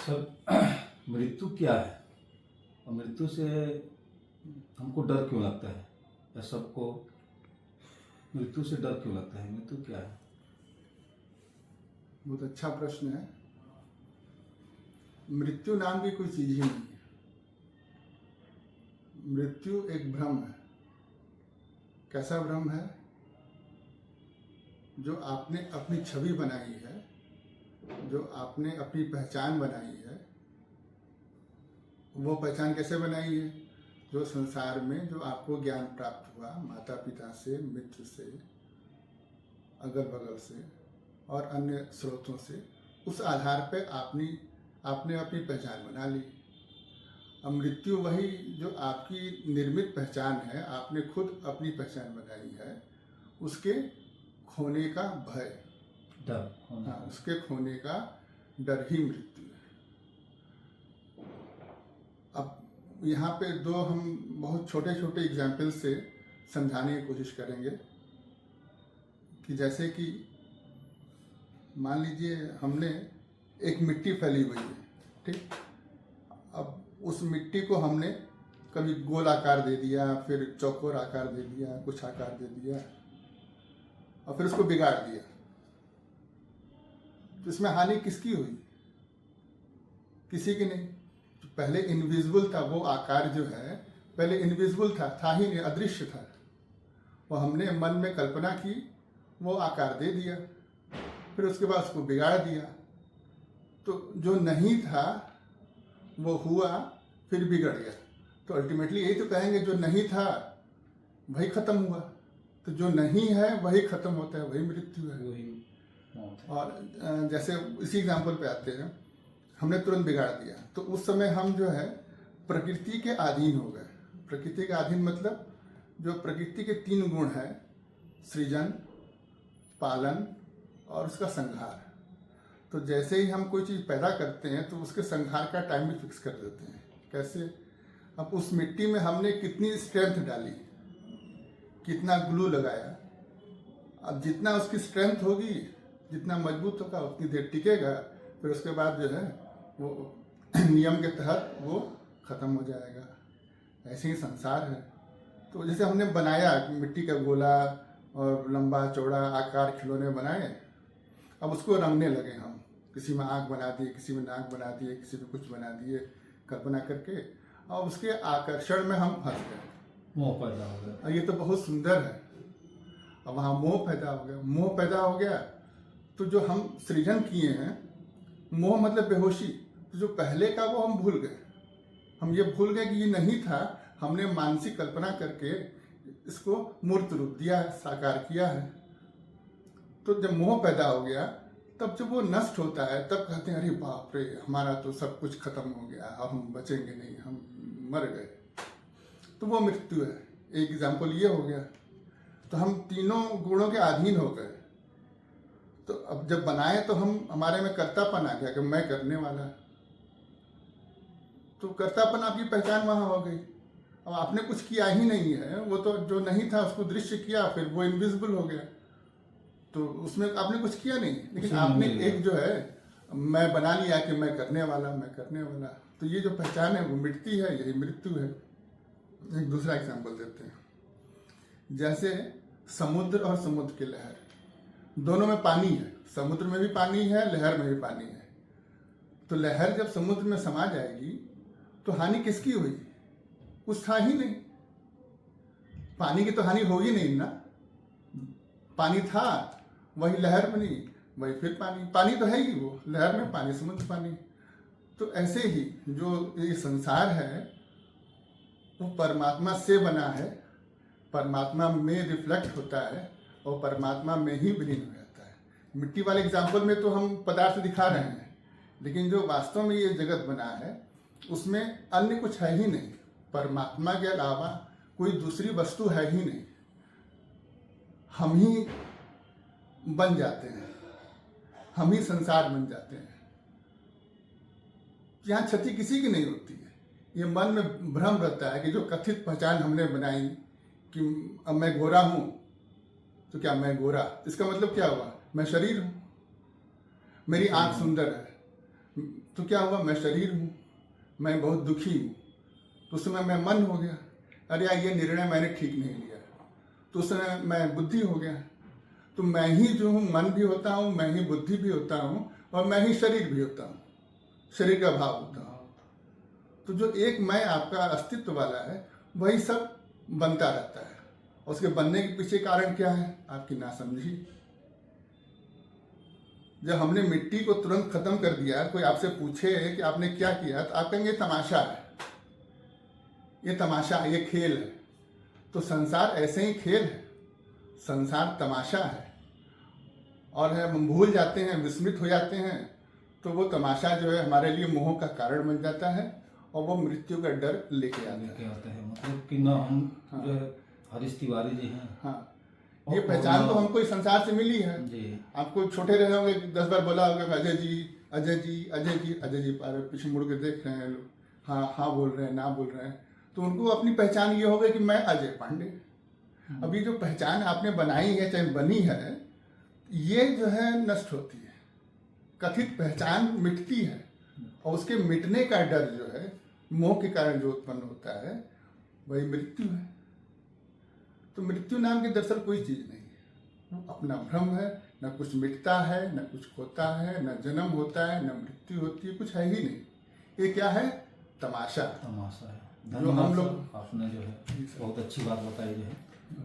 सब मृत्यु क्या है और मृत्यु से हमको डर क्यों लगता है, या सबको मृत्यु से डर क्यों लगता है? मृत्यु क्या है? बहुत अच्छा प्रश्न है। मृत्यु नाम की कोई चीज ही नहीं है। मृत्यु एक भ्रम है। कैसा भ्रम है? जो आपने अपनी छवि बनाई है, जो आपने अपनी पहचान बनाई है, वो पहचान कैसे बनाई है? जो संसार में जो आपको ज्ञान प्राप्त हुआ माता पिता से, मित्र से, अगल बगल से और अन्य स्रोतों से, उस आधार पे आपने अपनी पहचान बना ली। अब मृत्यु वही जो आपकी निर्मित पहचान है, आपने खुद अपनी पहचान बनाई है, उसके खोने का भय, डर होना। हाँ, उसके खोने का डर ही मृत्यु है। अब यहाँ पे दो हम बहुत छोटे छोटे एग्जाम्पल से समझाने की कोशिश करेंगे कि जैसे कि मान लीजिए हमने एक मिट्टी फैली हुई है, ठीक। अब उस मिट्टी को हमने कभी गोल आकार दे दिया, फिर चौकोर आकार दे दिया, कुछ आकार दे दिया और फिर उसको बिगाड़ दिया। तो इसमें हानि किसकी हुई? किसी की नहीं। तो पहले इनविजिबल था वो आकार, जो है पहले इनविजिबल था ही नहीं, अदृश्य था। वो हमने मन में कल्पना की, वो आकार दे दिया, फिर उसके बाद उसको बिगाड़ दिया। तो जो नहीं था वो हुआ, फिर बिगड़ गया। तो अल्टीमेटली यही तो कहेंगे, जो नहीं था वही खत्म हुआ। तो जो नहीं है वही खत्म होता है, वही मृत्यु है, वही मौत है। और जैसे इसी एग्जाम्पल पे आते हैं, हमने तुरंत बिगाड़ दिया तो उस समय हम जो है प्रकृति के अधीन हो गए। प्रकृति के अधीन मतलब जो प्रकृति के तीन गुण हैं, सृजन, पालन और उसका संहार। तो जैसे ही हम कोई चीज़ पैदा करते हैं तो उसके संहार का टाइम भी फिक्स कर देते हैं। कैसे? अब उस मिट्टी में हमने कितनी स्ट्रेंथ डाली, कितना ग्लू लगाया, अब जितना उसकी स्ट्रेंथ होगी, जितना मजबूत होगा, उतनी देर टिकेगा, फिर उसके बाद जो है वो नियम के तहत वो खत्म हो जाएगा। ऐसे ही संसार है। तो जैसे हमने बनाया मिट्टी का गोला और लंबा चौड़ा आकार खिलौने बनाए, अब उसको रंगने लगे हम। किसी में आँख बना दिए, किसी में नाक बना दिए, किसी में कुछ बना दिए कल्पना करके, और उसके आकर्षण में हम फंस गए। मोह पैदा हो गया। और ये तो बहुत सुंदर है। अब वहाँ मोह पैदा हो गया। मोह पैदा हो गया तो जो हम सृजन किए हैं, मोह मतलब बेहोशी, तो जो पहले का वो हम भूल गए। हम ये भूल गए कि ये नहीं था, हमने मानसिक कल्पना करके इसको मूर्त रूप दिया है, साकार किया है। तो जब मोह पैदा हो गया, तब जब वो नष्ट होता है, तब कहते हैं अरे बाप रे, हमारा तो सब कुछ खत्म हो गया, अब हम बचेंगे नहीं, हम मर गए। तो वो मृत्यु है। एक एग्जाम्पल ये हो गया। तो हम तीनों गुणों के अधीन हो गए। तो अब जब बनाए तो हमारे में कर्तापन आ गया कि मैं करने वाला। तो कर्तापन, आपकी पहचान वहां हो गई। अब आपने कुछ किया ही नहीं है, वो तो जो नहीं था उसको दृश्य किया, फिर वो इनविजिबल हो गया। तो उसमें आपने कुछ किया नहीं, लेकिन आपने एक जो है मैं बना लिया कि मैं करने वाला, मैं करने वाला। तो ये जो पहचान है वो मिटती है, यही मृत्यु है। एक दूसरा एग्जाम्पल देते हैं। जैसे समुद्र और समुद्र की लहर, दोनों में पानी है। समुद्र में भी पानी है, लहर में भी पानी है। तो लहर जब समुद्र में समा जाएगी तो हानि किसकी हुई? कुछ था ही नहीं। पानी की तो हानि होगी नहीं ना। पानी था, वही लहर बनी, वही फिर पानी। पानी तो है ही, वो लहर में पानी, समुद्र पानी। तो ऐसे ही जो ये संसार है वो परमात्मा से बना है, परमात्मा में रिफ्लेक्ट होता है और परमात्मा में ही विलीन हो जाता है। मिट्टी वाले एग्जाम्पल में तो हम पदार्थ दिखा रहे हैं, लेकिन जो वास्तव में ये जगत बना है उसमें अन्य कुछ है ही नहीं। परमात्मा के अलावा कोई दूसरी वस्तु है ही नहीं। हम ही बन जाते हैं, हम ही संसार बन जाते हैं। यहाँ क्षति किसी की नहीं होती है। ये मन में भ्रम रहता है कि जो कथित पहचान हमने बनाई कि अब मैं गोरा हूं, तो क्या मैं गोरा, इसका मतलब क्या हुआ? मैं शरीर हूं। मेरी आंख सुंदर है, तो क्या हुआ, मैं शरीर हूँ, मैं बहुत दुखी हूँ। तो उस समय मैं मन हो गया, अरे यार ये निर्णय मैंने ठीक नहीं लिया। तो उस समय मैं बुद्धि हो गया। तो मैं ही जो हूँ मन भी होता हूँ, मैं ही बुद्धि भी होता हूँ, और मैं ही शरीर भी होता हूँ, शरीर का भाव होता हूँ। तो जो एक मैं आपका अस्तित्व वाला है वही सब बनता रहता है। उसके बनने के पीछे कारण क्या है, आपकी नासमझी। जब हमने मिट्टी को तुरंत खत्म कर दिया, कोई आपसे पूछे कि आपने क्या किया, तो आप कहेंगे तमाशा है, ये तमाशा, ये खेल है। तो संसार ऐसे ही खेल है, संसार तमाशा है। और हम भूल जाते हैं, विस्मृत हो जाते हैं, तो वो तमाशा जो है हमारे लिए मोह का कारण बन जाता है, और वो मृत्यु का डर लेके आता है। मतलब कि ना हम जो है हरीश तिवारी जी हैं। हाँ, ये पहचान तो हमको इस संसार से मिली है जी। आपको छोटे रहे होंगे 10 बार बोला होगा अजय जी, अजय जी, अजय जी, अजय जी, पीछे मुड़ के देख रहे हैं लोग, हाँ हाँ बोल रहे हैं, ना बोल रहे हैं, तो उनको अपनी पहचान ये हो गई कि मैं अजय पांडे। अभी जो पहचान आपने बनाई है, चाहे बनी है, ये जो है नष्ट होती है, कथित पहचान मिटती है, और उसके मिटने का डर जो है मोह के कारण जो उत्पन्न होता है वही मृत्यु है। तो मृत्यु नाम की दरअसल कोई चीज नहीं है, अपना भ्रम है, न कुछ मिटता है, न कुछ खोता है, न जन्म होता है, न मृत्यु होती है, कुछ है ही नहीं। ये क्या है, तमाशा। तमाशा है। जो हम लोग, आपने जो है बहुत अच्छी बात बताई जो है।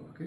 ओके।